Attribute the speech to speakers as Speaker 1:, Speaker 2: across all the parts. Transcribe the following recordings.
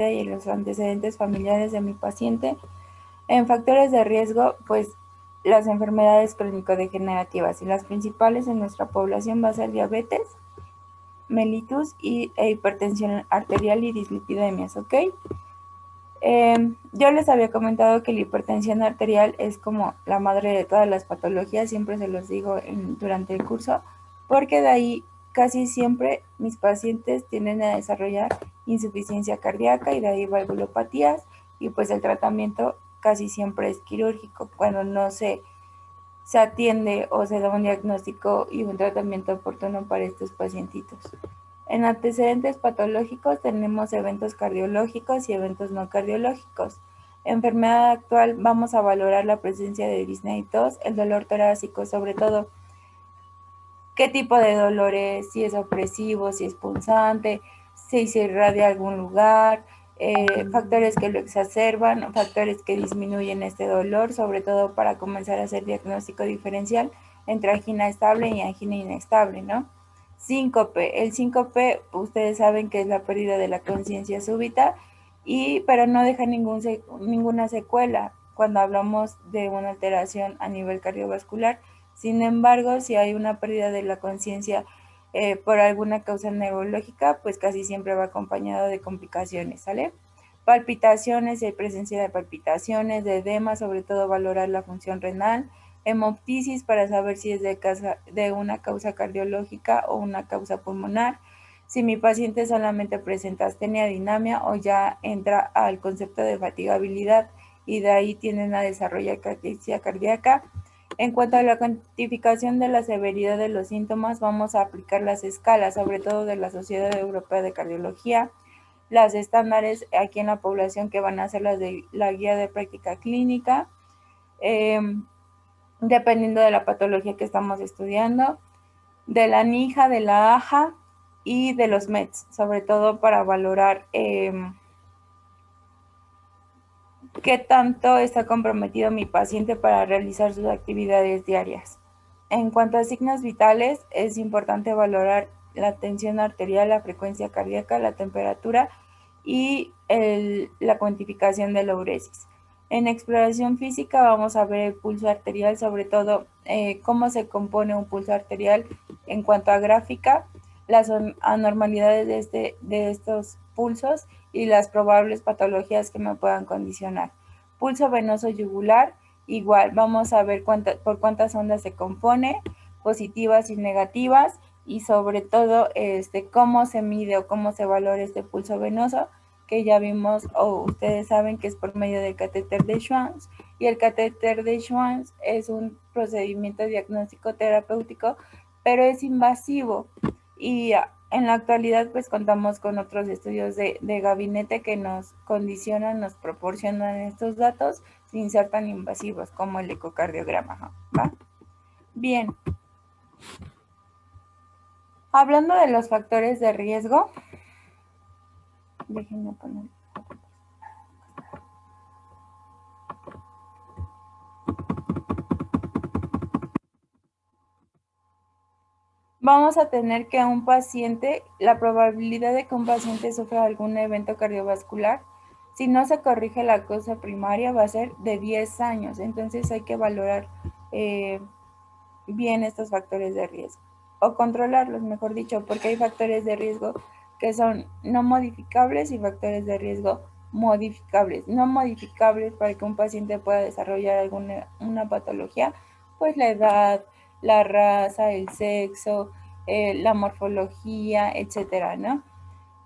Speaker 1: y los antecedentes familiares de mi paciente. En factores de riesgo, pues las enfermedades crónico-degenerativas, y las principales en nuestra población va a ser diabetes, mellitus e hipertensión arterial y dislipidemias, ¿ok? Yo les había comentado que la hipertensión arterial es como la madre de todas las patologías, siempre se los digo durante el curso, porque de ahí casi siempre mis pacientes tienden a desarrollar insuficiencia cardíaca y de ahí valvulopatías, y pues el tratamiento casi siempre es quirúrgico cuando no se atiende o se da un diagnóstico y un tratamiento oportuno para estos pacientitos. En antecedentes patológicos tenemos eventos cardiológicos y eventos no cardiológicos. Enfermedad actual, vamos a valorar la presencia de disnea y tos, el dolor torácico, sobre todo qué tipo de dolor es, si es opresivo, si es punzante, si se irradia a algún lugar, factores que lo exacerban, factores que disminuyen este dolor, sobre todo para comenzar a hacer diagnóstico diferencial entre angina estable y angina inestable, ¿no? Síncope. El síncope, ustedes saben que es la pérdida de la conciencia súbita, pero no deja ninguna secuela cuando hablamos de una alteración a nivel cardiovascular. Sin embargo, si hay una pérdida de la conciencia por alguna causa neurológica, pues casi siempre va acompañado de complicaciones, ¿sale? Palpitaciones, hay presencia de palpitaciones, de edema, sobre todo valorar la función renal, hemoptisis para saber si es de una causa cardiológica o una causa pulmonar. Si mi paciente solamente presenta astenia, dinamia o ya entra al concepto de fatigabilidad y de ahí tienden a desarrollar caquexia cardíaca. En cuanto a la cuantificación de la severidad de los síntomas, vamos a aplicar las escalas, sobre todo de la Sociedad Europea de Cardiología, las estándares aquí en la población que van a ser las de la guía de práctica clínica, eh, dependiendo de la patología que estamos estudiando, de la NIJA, de la AJA y de los METs, sobre todo para valorar qué tanto está comprometido mi paciente para realizar sus actividades diarias. En cuanto a signos vitales, es importante valorar la tensión arterial, la frecuencia cardíaca, la temperatura y la cuantificación de la uresis. En exploración física vamos a ver el pulso arterial, sobre todo cómo se compone un pulso arterial en cuanto a gráfica, las anormalidades de estos pulsos y las probables patologías que me puedan condicionar. Pulso venoso yugular, igual, vamos a ver por cuántas ondas se compone, positivas y negativas, y sobre todo cómo se mide o cómo se valora este pulso venoso, que ya vimos o ustedes saben que es por medio del catéter de Schwann, y el catéter de Schwann es un procedimiento diagnóstico terapéutico, pero es invasivo, y en la actualidad pues contamos con otros estudios de gabinete que nos condicionan, nos proporcionan estos datos sin ser tan invasivos como el ecocardiograma, ¿va? Bien, hablando de los factores de riesgo, déjenme poner. Vamos a tener que un paciente, la probabilidad de que un paciente sufra algún evento cardiovascular, si no se corrige la causa primaria, va a ser de 10 años. Entonces hay que valorar bien estos factores de riesgo, o controlarlos, mejor dicho, porque hay factores de riesgo que son no modificables y factores de riesgo modificables. No modificables para que un paciente pueda desarrollar una patología, pues la edad, la raza, el sexo, la morfología, etcétera, ¿no?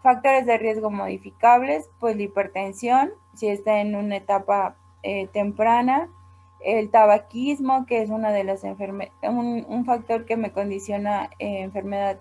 Speaker 1: Factores de riesgo modificables, pues la hipertensión, si está en una etapa temprana, el tabaquismo, que es una de las un factor que me condiciona enfermedad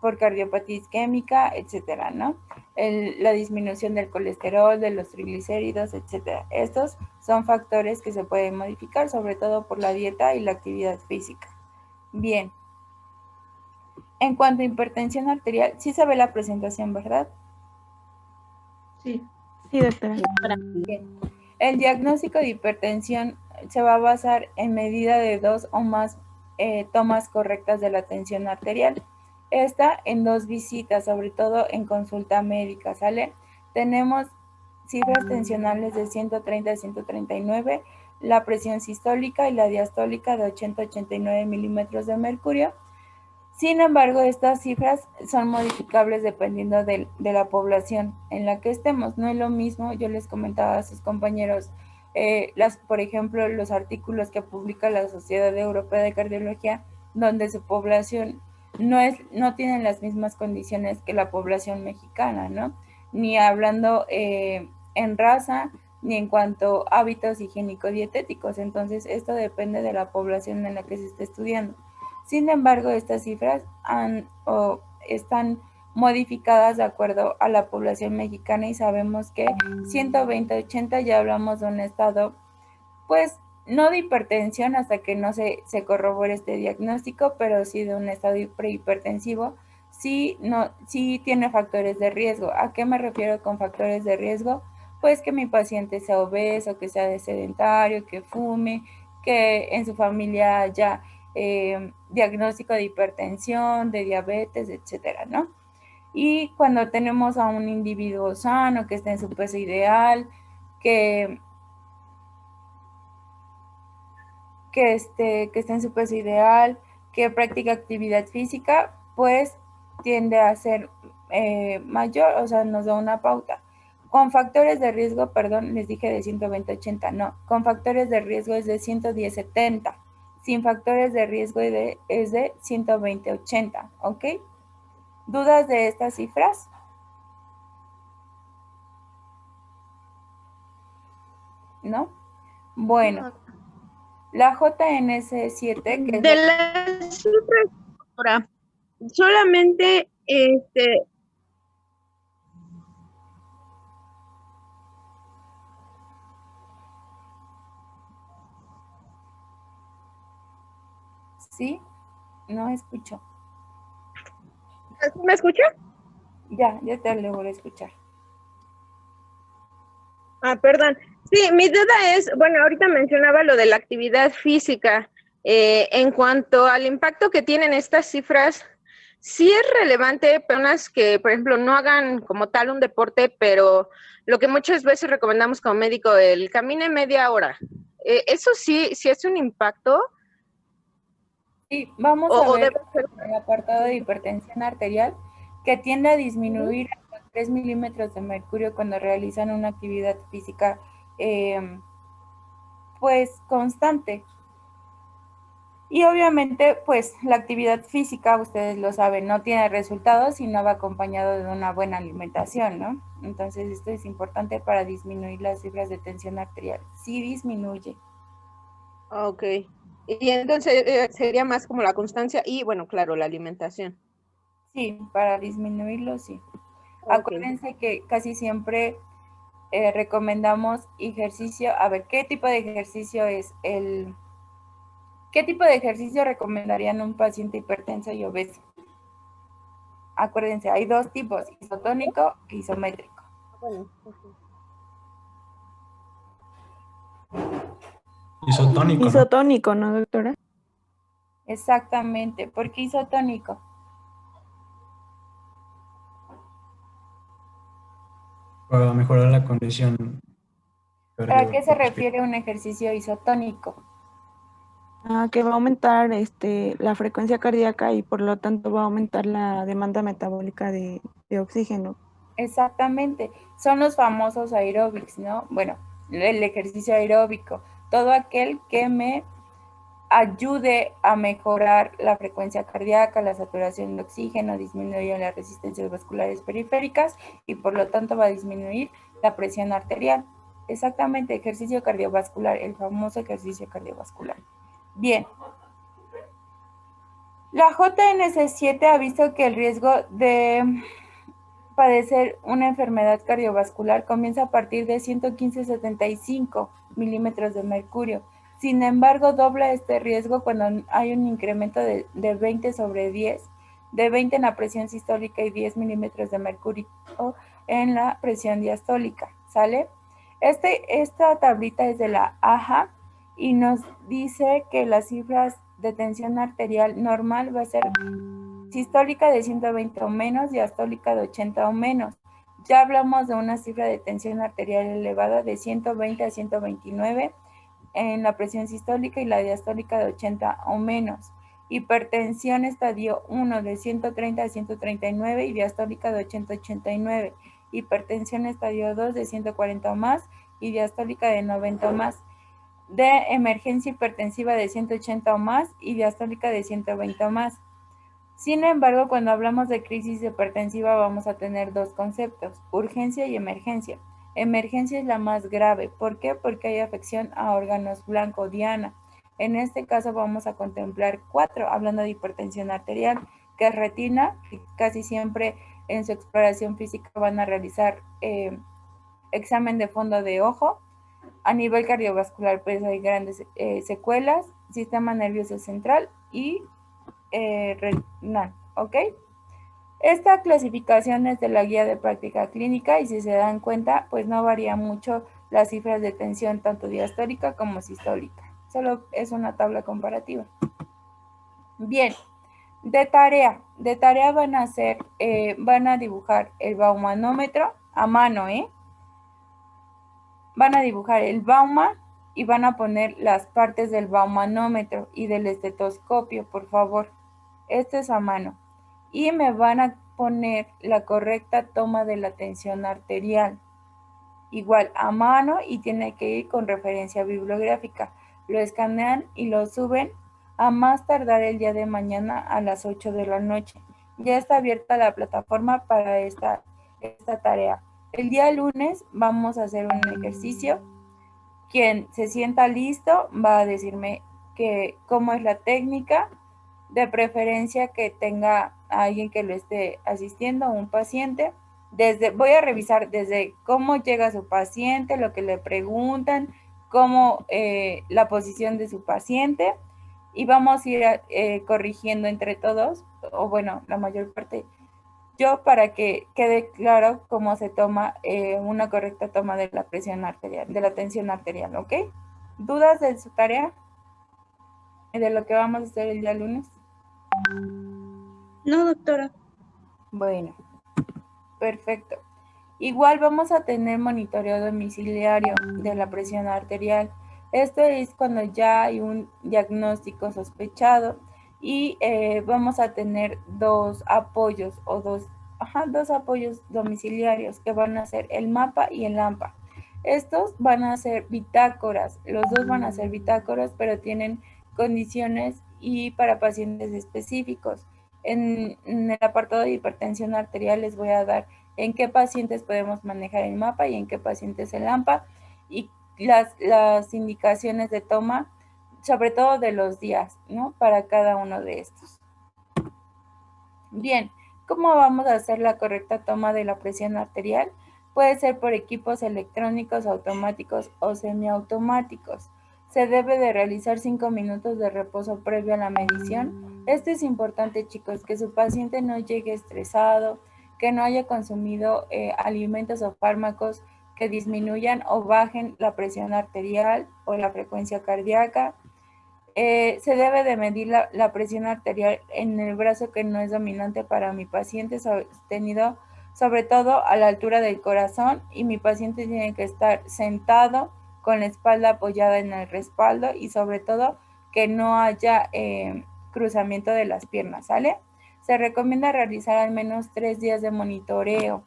Speaker 1: por cardiopatía isquémica, etcétera, ¿no? La disminución del colesterol, de los triglicéridos, etcétera. Estos son factores que se pueden modificar, sobre todo por la dieta y la actividad física. Bien. En cuanto a hipertensión arterial, sí se ve la presentación, ¿verdad?
Speaker 2: Sí, sí, doctora.
Speaker 1: Bien. El diagnóstico de hipertensión se va a basar en medida de 2 o más tomas correctas de la tensión arterial. Esta en 2 visitas, sobre todo en consulta médica, ¿sale? tenemos cifras tensionales de 130 a 139, la presión sistólica y la diastólica de 80 a 89 milímetros de mercurio. Sin embargo, estas cifras son modificables dependiendo de la población en la que estemos. No es lo mismo, yo les comentaba a sus compañeros, por ejemplo, los artículos que publica la Sociedad Europea de Cardiología, donde su población no tienen las mismas condiciones que la población mexicana, ¿no? Ni hablando en raza, ni en cuanto a hábitos higiénico-dietéticos. Entonces, esto depende de la población en la que se esté estudiando. Sin embargo, estas cifras están modificadas de acuerdo a la población mexicana y sabemos que 120-80 ya hablamos de un estado, pues, no de hipertensión hasta que no se corrobore este diagnóstico, pero sí de un estado prehipertensivo, sí tiene factores de riesgo. ¿A qué me refiero con factores de riesgo? Pues que mi paciente sea obeso, que sea sedentario, que fume, que en su familia haya diagnóstico de hipertensión, de diabetes, etcétera, ¿no? Y cuando tenemos a un individuo sano, que esté en su peso ideal, que esté en su peso ideal, que practica actividad física, pues tiende a ser mayor, o sea, nos da una pauta. Con factores de riesgo, perdón, les dije de 120-80, no, con factores de riesgo es de 110-70, sin factores de riesgo es de 120-80, ¿ok? ¿Dudas de estas cifras? ¿No? Bueno, la JNS7, que es
Speaker 2: de las cifras, ahora, solamente
Speaker 1: ¿sí? No escucho.
Speaker 2: ¿me escucha?
Speaker 1: Ya te logro escuchar.
Speaker 2: Perdón. Sí, mi duda es, bueno, ahorita mencionaba lo de la actividad física. En cuanto al impacto que tienen estas cifras, sí es relevante personas que, por ejemplo, no hagan como tal un deporte, pero lo que muchas veces recomendamos como médico, el camine media hora. ¿Eso sí es un impacto?
Speaker 1: Sí, vamos a
Speaker 2: O
Speaker 1: ver
Speaker 2: debe ser?
Speaker 1: el apartado de hipertensión arterial, que tiende a disminuir hasta 3 milímetros de mercurio cuando realizan una actividad física pues constante. Y obviamente, pues la actividad física, ustedes lo saben, no tiene resultados si no va acompañado de una buena alimentación, ¿no? Entonces, esto es importante para disminuir las cifras de tensión arterial. Sí disminuye.
Speaker 2: Ok. Y entonces sería más como la constancia y, bueno, claro, la alimentación.
Speaker 1: Sí, para disminuirlo, sí.
Speaker 2: Ok.
Speaker 1: Acuérdense que casi siempre recomendamos ejercicio. A ver, ¿qué tipo de ejercicio es el... ¿Qué tipo de ejercicio recomendarían a un paciente hipertenso y obeso? Acuérdense, hay dos tipos, isotónico e isométrico.
Speaker 2: Bueno, ok.
Speaker 3: Isotónico, ¿no?
Speaker 2: Isotónico, ¿no, doctora?
Speaker 1: Exactamente, ¿por qué isotónico?
Speaker 3: Para mejorar la condición
Speaker 1: ¿Para qué se
Speaker 3: cardiorrespiratoria.
Speaker 1: refiere un ejercicio isotónico?
Speaker 2: Que va a aumentar la frecuencia cardíaca y por lo tanto va a aumentar la demanda metabólica de oxígeno.
Speaker 1: Exactamente, son los famosos aeróbics, ¿no? Bueno, el ejercicio aeróbico, todo aquel que me ayude a mejorar la frecuencia cardíaca, la saturación de oxígeno, disminuye las resistencias vasculares periféricas y por lo tanto va a disminuir la presión arterial. Exactamente, ejercicio cardiovascular, el famoso ejercicio cardiovascular. Bien. La JNS7 ha visto que el riesgo de padecer una enfermedad cardiovascular comienza a partir de 115-75 milímetros de mercurio. Sin embargo, dobla este riesgo cuando hay un incremento de 20 sobre 10, de 20 en la presión sistólica y 10 milímetros de mercurio en la presión diastólica, ¿sale? Esta tablita es de la AHA y nos dice que las cifras de tensión arterial normal va a ser sistólica de 120 o menos, diastólica de 80 o menos. ya hablamos de una cifra de tensión arterial elevada de 120 a 129 en la presión sistólica y la diastólica de 80 o menos. Hipertensión estadio 1 de 130 a 139 y diastólica de 80 a 89. Hipertensión estadio 2 de 140 o más y diastólica de 90 o más. De emergencia hipertensiva de 180 o más y diastólica de 120 o más. Sin embargo, cuando hablamos de crisis hipertensiva vamos a tener dos conceptos, urgencia y emergencia. Emergencia es la más grave. ¿Por qué? Porque hay afección a órganos blanco, diana. En este caso vamos a contemplar 4, hablando de hipertensión arterial, que es retina, que casi siempre en su exploración física van a realizar examen de fondo de ojo. A nivel cardiovascular, pues hay grandes secuelas, sistema nervioso central y renal, ¿ok? Esta clasificación es de la guía de práctica clínica y si se dan cuenta, pues no varía mucho las cifras de tensión tanto diastólica como sistólica. Solo es una tabla comparativa. Bien, de tarea van a hacer, van a dibujar el baumanómetro a mano, Van a dibujar el bauma y van a poner las partes del baumanómetro y del estetoscopio, por favor. Esto es a mano. Y me van a poner la correcta toma de la tensión arterial. Igual a mano y tiene que ir con referencia bibliográfica. Lo escanean y lo suben a más tardar el día de mañana a las 8 de la noche. Ya está abierta la plataforma para esta tarea. El día lunes vamos a hacer un ejercicio. Quien se sienta listo va a decirme cómo es la técnica, de preferencia que tenga a alguien que lo esté asistiendo, un paciente. Voy a revisar desde cómo llega su paciente, lo que le preguntan, cómo la posición de su paciente y vamos a ir corrigiendo entre todos, o bueno, la mayor parte yo para que quede claro cómo se toma una correcta toma de la presión arterial, de la tensión arterial, ¿ok? ¿Dudas de su tarea? ¿De lo que vamos a hacer el día lunes?
Speaker 4: No, doctora.
Speaker 1: Bueno, perfecto. Igual vamos a tener monitoreo domiciliario de la presión arterial. Esto es cuando ya hay un diagnóstico sospechado y vamos a tener dos apoyos o dos apoyos domiciliarios que van a ser el MAPA y el AMPA. Estos van a ser bitácoras, los dos van a ser bitácoras, pero tienen condiciones y para pacientes específicos. En el apartado de hipertensión arterial les voy a dar en qué pacientes podemos manejar el MAPA y en qué pacientes el AMPA y las indicaciones de toma, sobre todo de los días, ¿no? Para cada uno de estos. Bien, ¿cómo vamos a hacer la correcta toma de la presión arterial? Puede ser por equipos electrónicos, automáticos o semiautomáticos. Se debe de realizar 5 minutos de reposo previo a la medición. Esto es importante, chicos, que su paciente no llegue estresado, que no haya consumido alimentos o fármacos que disminuyan o bajen la presión arterial o la frecuencia cardíaca. Se debe de medir la presión arterial en el brazo que no es dominante para mi paciente, sostenido sobre todo a la altura del corazón, y mi paciente tiene que estar sentado con la espalda apoyada en el respaldo y sobre todo que no haya cruzamiento de las piernas, ¿sale? Se recomienda realizar al menos 3 días de monitoreo.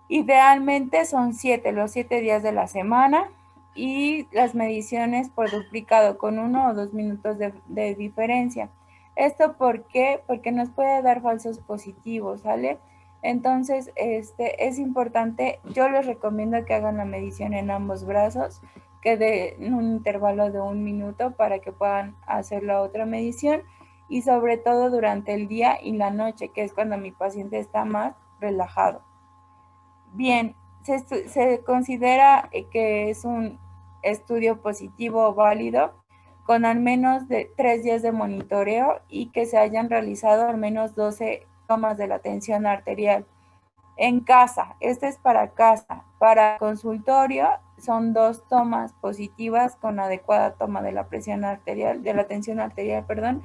Speaker 1: Idealmente son 7, los 7 días de la semana, y las mediciones por duplicado con 1 o 2 minutos de diferencia. ¿Esto por qué? Porque nos puede dar falsos positivos, ¿sale? Entonces, es importante, yo les recomiendo que hagan la medición en ambos brazos, que den un intervalo de 1 minuto para que puedan hacer la otra medición y sobre todo durante el día y la noche, que es cuando mi paciente está más relajado. Bien, se considera que es un estudio positivo o válido con al menos de 3 días de monitoreo y que se hayan realizado al menos 12 tomas de la tensión arterial. En casa, este es para casa. Para consultorio son 2 tomas positivas con adecuada toma de la presión arterial, de la tensión arterial, perdón,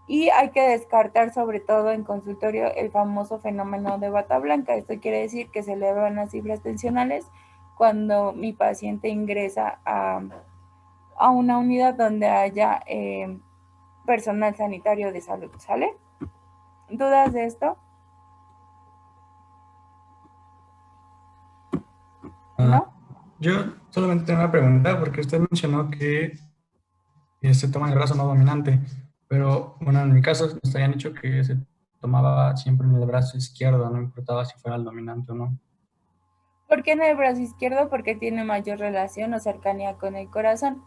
Speaker 1: Y hay que descartar, sobre todo en consultorio, el famoso fenómeno de bata blanca. Esto quiere decir que se elevan las cifras tensionales cuando mi paciente ingresa a una unidad donde haya personal sanitario de salud, ¿sale? ¿Dudas de esto? ¿No?
Speaker 3: Yo solamente tengo una pregunta porque usted mencionó que se toma el brazo no dominante, pero bueno, en mi caso nos habían dicho que se tomaba siempre en el brazo izquierdo, no importaba si fuera el dominante o no.
Speaker 1: ¿Por qué en el brazo izquierdo? Porque tiene mayor relación o cercanía con el corazón.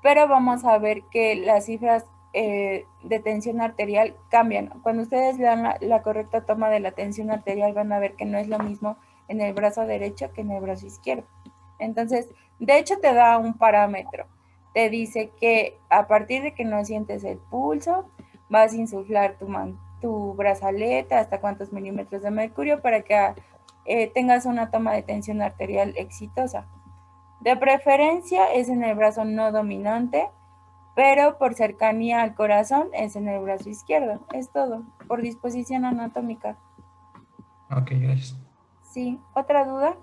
Speaker 1: Pero vamos a ver que las cifras de tensión arterial cambian. Cuando ustedes vean la correcta toma de la tensión arterial van a ver que no es lo mismo en el brazo derecho que en el brazo izquierdo. Entonces, de hecho te da un parámetro. Te dice que a partir de que no sientes el pulso, vas a insuflar tu brazaleta hasta cuántos milímetros de mercurio para que tengas una toma de tensión arterial exitosa. De preferencia es en el brazo no dominante, pero por cercanía al corazón es en el brazo izquierdo. Es todo, por disposición anatómica.
Speaker 3: Ok, gracias.
Speaker 1: Sí, ¿otra duda?